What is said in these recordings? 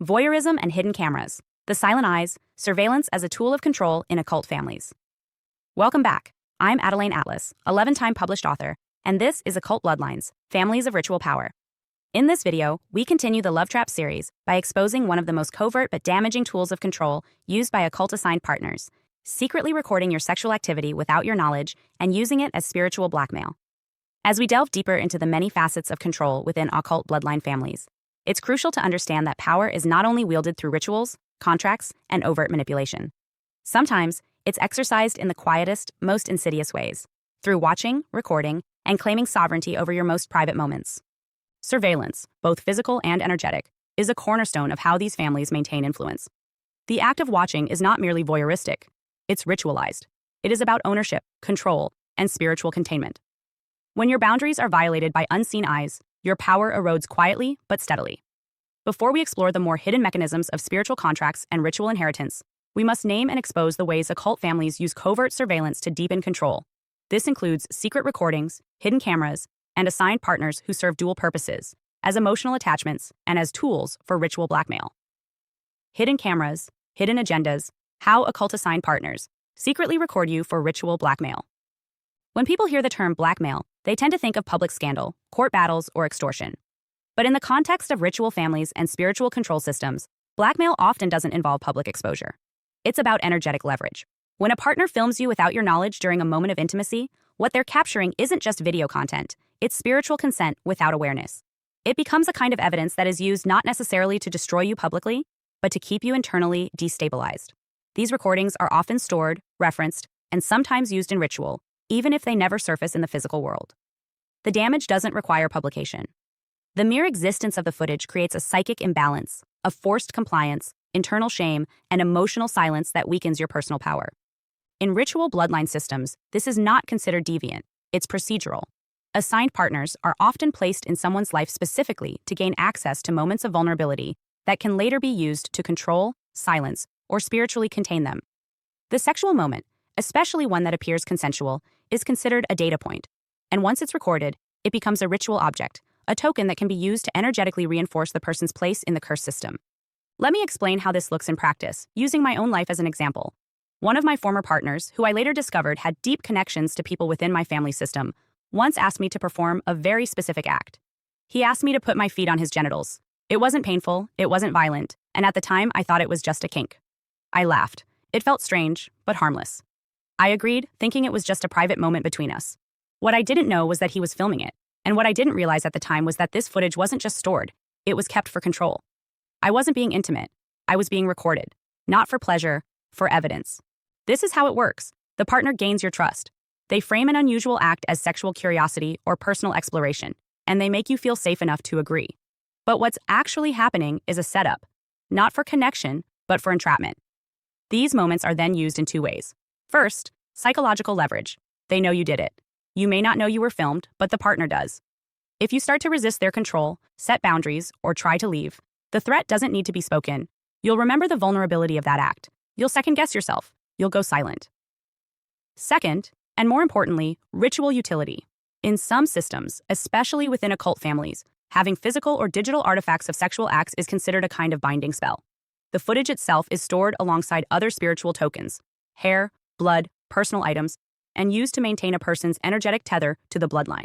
Voyeurism and hidden cameras, the silent eyes, surveillance as a tool of control in occult families. Welcome back. I'm Adeline 11-time published author, and this is Occult Bloodlines, Families of Ritual Power. In this video, we continue the Love Trap series by exposing one of the most covert but damaging tools of control used by occult-assigned partners, secretly recording your sexual activity without your knowledge and using it as spiritual blackmail. As we delve deeper into the many facets of control within occult bloodline families, it's crucial to understand that power is not only wielded through rituals, contracts, and overt manipulation. Sometimes, it's exercised in the quietest, most insidious ways, through watching, recording, and claiming sovereignty over your most private moments. Surveillance, both physical and energetic, is a cornerstone of how these families maintain influence. The act of watching is not merely voyeuristic, it's ritualized. It is about ownership, control, and spiritual containment. When your boundaries are violated by unseen eyes, your power erodes quietly but steadily. Before we explore the more hidden mechanisms of spiritual contracts and ritual inheritance, we must name and expose the ways occult families use covert surveillance to deepen control. This includes secret recordings, hidden cameras, and assigned partners who serve dual purposes, as emotional attachments and as tools for ritual blackmail. Hidden cameras, hidden agendas, how occult-assigned partners secretly record you for ritual blackmail. When people hear the term blackmail, they tend to think of public scandal, court battles, or extortion. But in the context of ritual families and spiritual control systems, blackmail often doesn't involve public exposure. It's about energetic leverage. When a partner films you without your knowledge during a moment of intimacy, what they're capturing isn't just video content, it's spiritual consent without awareness. It becomes a kind of evidence that is used not necessarily to destroy you publicly, but to keep you internally destabilized. These recordings are often stored, referenced, and sometimes used in ritual, even if they never surface in the physical world. The damage doesn't require publication. The mere existence of the footage creates a psychic imbalance, of forced compliance, internal shame, and emotional silence that weakens your personal power. In ritual bloodline systems, this is not considered deviant, it's procedural. Assigned partners are often placed in someone's life specifically to gain access to moments of vulnerability that can later be used to control, silence, or spiritually contain them. The sexual moment, especially one that appears consensual, is considered a data point. And once it's recorded, it becomes a ritual object, a token that can be used to energetically reinforce the person's place in the curse system. Let me explain how this looks in practice, using my own life as an example. One of my former partners, who I later discovered had deep connections to people within my family system, once asked me to perform a very specific act. He asked me to put my feet on his genitals. It wasn't painful, it wasn't violent, and at the time I thought it was just a kink. I laughed. It felt strange, but harmless. I agreed, thinking it was just a private moment between us. What I didn't know was that he was filming it, and what I didn't realize at the time was that this footage wasn't just stored, it was kept for control. I wasn't being intimate, I was being recorded. Not for pleasure, for evidence. This is how it works. The partner gains your trust. They frame an unusual act as sexual curiosity or personal exploration, and they make you feel safe enough to agree. But what's actually happening is a setup, not for connection, but for entrapment. These moments are then used in two ways. First, psychological leverage. They know you did it. You may not know you were filmed, but the partner does. If you start to resist their control, set boundaries, or try to leave, the threat doesn't need to be spoken. You'll remember the vulnerability of that act. You'll second-guess yourself. You'll go silent. Second, and more importantly, ritual utility. In some systems, especially within occult families, having physical or digital artifacts of sexual acts is considered a kind of binding spell. The footage itself is stored alongside other spiritual tokens, hair, blood, personal items, and used to maintain a person's energetic tether to the bloodline.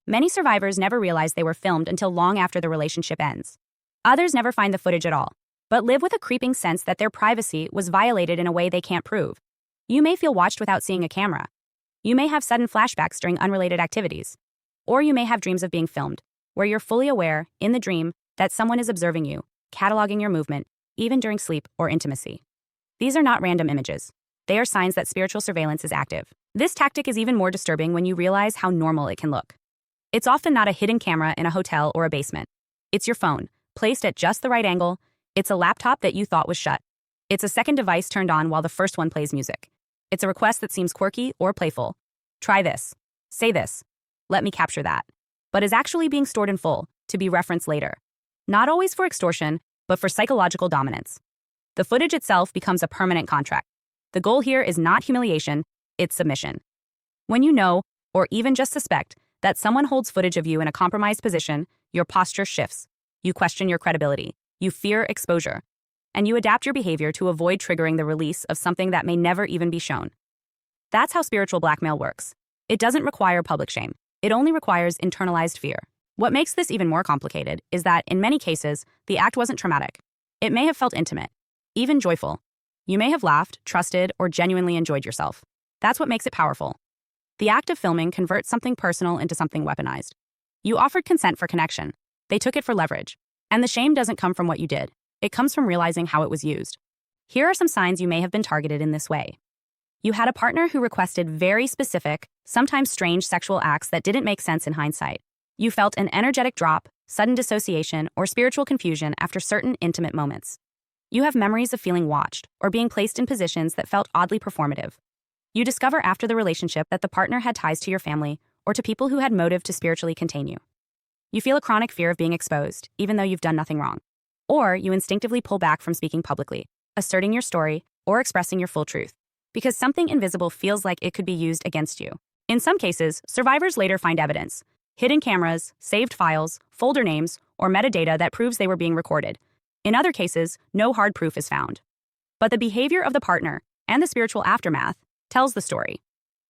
Many survivors never realize they were filmed until long after the relationship ends. Others never find the footage at all, but live with a creeping sense that their privacy was violated in a way they can't prove. You may feel watched without seeing a camera. You may have sudden flashbacks during unrelated activities. Or you may have dreams of being filmed, where you're fully aware, in the dream, that someone is observing you, cataloging your movement, even during sleep or intimacy. These are not random images. They are signs that spiritual surveillance is active. This tactic is even more disturbing when you realize how normal it can look. It's often not a hidden camera in a hotel or a basement. It's your phone, placed at just the right angle. It's a laptop that you thought was shut. It's a second device turned on while the first one plays music. It's a request that seems quirky or playful. Try this. Say this. Let me capture that. But is actually being stored in full, to be referenced later. Not always for extortion, but for psychological dominance. The footage itself becomes a permanent contract. The goal here is not humiliation, it's submission. When you know, or even just suspect, that someone holds footage of you in a compromised position, your posture shifts. You question your credibility. You fear exposure. And you adapt your behavior to avoid triggering the release of something that may never even be shown. That's how spiritual blackmail works. It doesn't require public shame. It only requires internalized fear. What makes this even more complicated is that, in many cases, the act wasn't traumatic. It may have felt intimate, even joyful. You may have laughed, trusted, or genuinely enjoyed yourself. That's what makes it powerful. The act of filming converts something personal into something weaponized. You offered consent for connection. They took it for leverage. And the shame doesn't come from what you did. It comes from realizing how it was used. Here are some signs you may have been targeted in this way. You had a partner who requested very specific, sometimes strange sexual acts that didn't make sense in hindsight. You felt an energetic drop, sudden dissociation, or spiritual confusion after certain intimate moments. You have memories of feeling watched or being placed in positions that felt oddly performative. You discover after the relationship that the partner had ties to your family or to people who had motive to spiritually contain you. You feel a chronic fear of being exposed, even though you've done nothing wrong. Or you instinctively pull back from speaking publicly, asserting your story, or expressing your full truth, because something invisible feels like it could be used against you. In some cases, survivors later find evidence, hidden cameras, saved files, folder names, or metadata that proves they were being recorded. In other cases, no hard proof is found. But the behavior of the partner and the spiritual aftermath tells the story.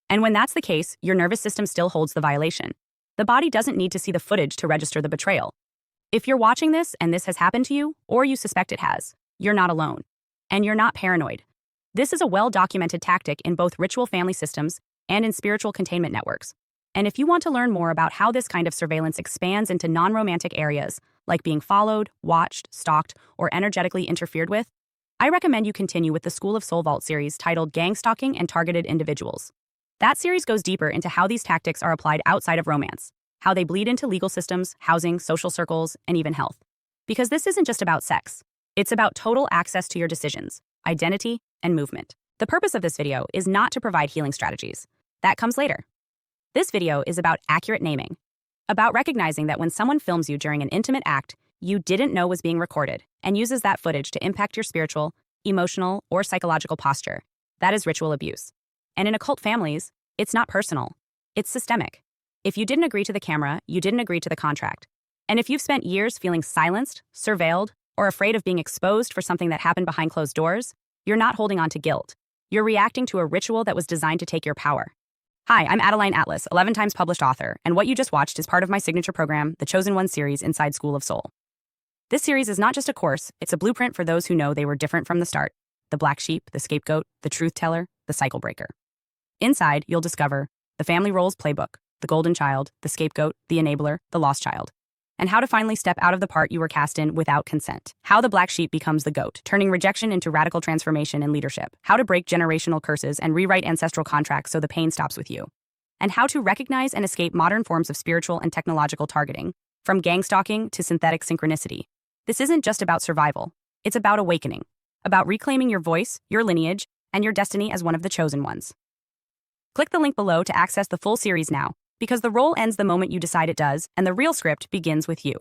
And when that's the case, your nervous system still holds the violation. The body doesn't need to see the footage to register the betrayal. If you're watching this and this has happened to you, or you suspect it has, you're not alone. And you're not paranoid. This is a well-documented tactic in both ritual family systems and in spiritual containment networks. And if you want to learn more about how this kind of surveillance expands into non-romantic areas, like being followed, watched, stalked, or energetically interfered with, I recommend you continue with the School of Soul Vault series titled Gangstalking and Targeted Individuals. That series goes deeper into how these tactics are applied outside of romance, how they bleed into legal systems, housing, social circles, and even health. Because this isn't just about sex. It's about total access to your decisions, identity, and movement. The purpose of this video is not to provide healing strategies. That comes later. This video is about accurate naming, about recognizing that when someone films you during an intimate act you didn't know was being recorded and uses that footage to impact your spiritual, emotional, or psychological posture. That is ritual abuse. And in occult families, it's not personal. It's systemic. If you didn't agree to the camera, you didn't agree to the contract. And if you've spent years feeling silenced, surveilled, or afraid of being exposed for something that happened behind closed doors, you're not holding on to guilt. You're reacting to a ritual that was designed to take your power. Hi, I'm Adeline Atlas, 11 times published author, and what you just watched is part of my signature program, the Chosen One series inside School of Soul. This series is not just a course, it's a blueprint for those who know they were different from the start. The black sheep, the scapegoat, the truth teller, the cycle breaker. Inside, you'll discover the family roles playbook, the golden child, the scapegoat, the enabler, the lost child, and how to finally step out of the part you were cast in without consent. How the black sheep becomes the goat, turning rejection into radical transformation in leadership. How to break generational curses and rewrite ancestral contracts so the pain stops with you. And how to recognize and escape modern forms of spiritual and technological targeting, from gangstalking to synthetic synchronicity. This isn't just about survival. It's about awakening, about reclaiming your voice, your lineage, and your destiny as one of the chosen ones. Click the link below to access the full series now, because the role ends the moment you decide it does, and the real script begins with you.